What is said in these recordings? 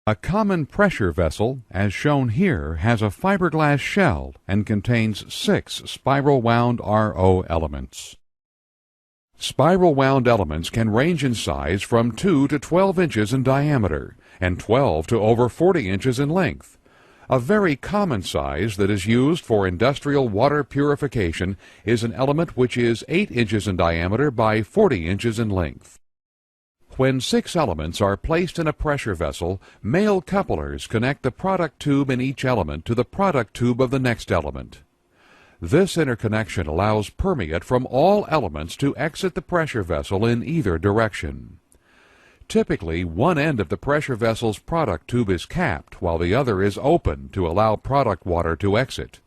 A common pressure vessel, as shown here, has a fiberglass shell and contains 6 spiral-wound RO elements. Spiral-wound elements can range in size from 2 to 12 inches in diameter and 12 to over 40 inches in length. A very common size that is used for industrial water purification is an element which is 8 inches in diameter by 40 inches in length. When 6 elements are placed in a pressure vessel, male couplers connect the product tube in each element to the product tube of the next element. This interconnection allows permeate from all elements to exit the pressure vessel in either direction. Typically, one end of the pressure vessel's product tube is capped while the other is open to allow product water to exit.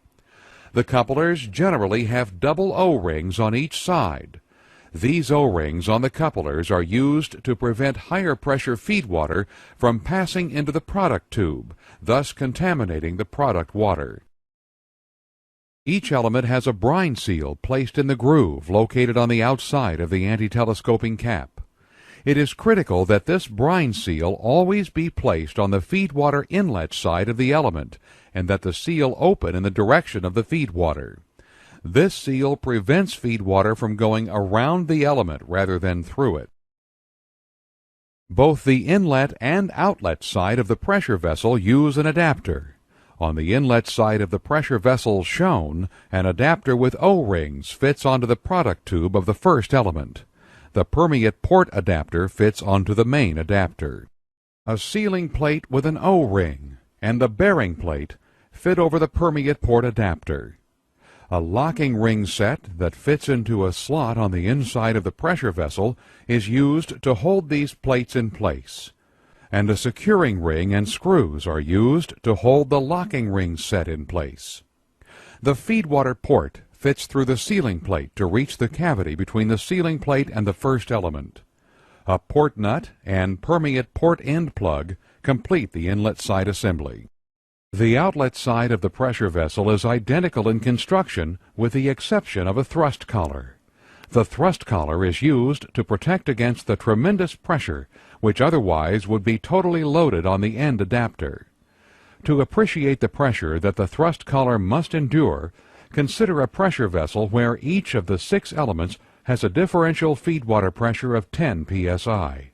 The couplers generally have double O-rings on each side. These O-rings on the couplers are used to prevent higher pressure feed water from passing into the product tube, thus contaminating the product water. Each element has a brine seal placed in the groove located on the outside of the anti-telescoping cap. It is critical that this brine seal always be placed on the feed water inlet side of the element and that the seal open in the direction of the feed water. This seal prevents feed water from going around the element rather than through it. Both the inlet and outlet side of the pressure vessel use an adapter. On the inlet side of the pressure vessel shown, an adapter with O-rings fits onto the product tube of the first element. The permeate port adapter fits onto the main adapter. A sealing plate with an O-ring and a bearing plate fit over the permeate port adapter. A locking ring set that fits into a slot on the inside of the pressure vessel is used to hold these plates in place, and a securing ring and screws are used to hold the locking ring set in place. The feedwater port fits through the sealing plate to reach the cavity between the sealing plate and the first element. A port nut and permeate port end plug complete the inlet side assembly. The outlet side of the pressure vessel is identical in construction with the exception of a thrust collar. The thrust collar is used to protect against the tremendous pressure which otherwise would be totally loaded on the end adapter. To appreciate the pressure that the thrust collar must endure, consider a pressure vessel where each of the 6 elements has a differential feedwater pressure of 10 psi.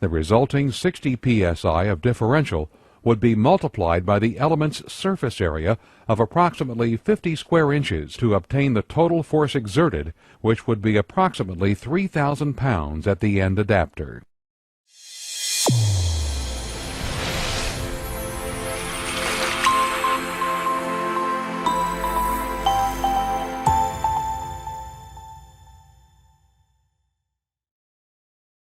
The resulting 60 psi of differential would be multiplied by the element's surface area of approximately 50 square inches to obtain the total force exerted, which would be approximately 3,000 pounds at the end adapter.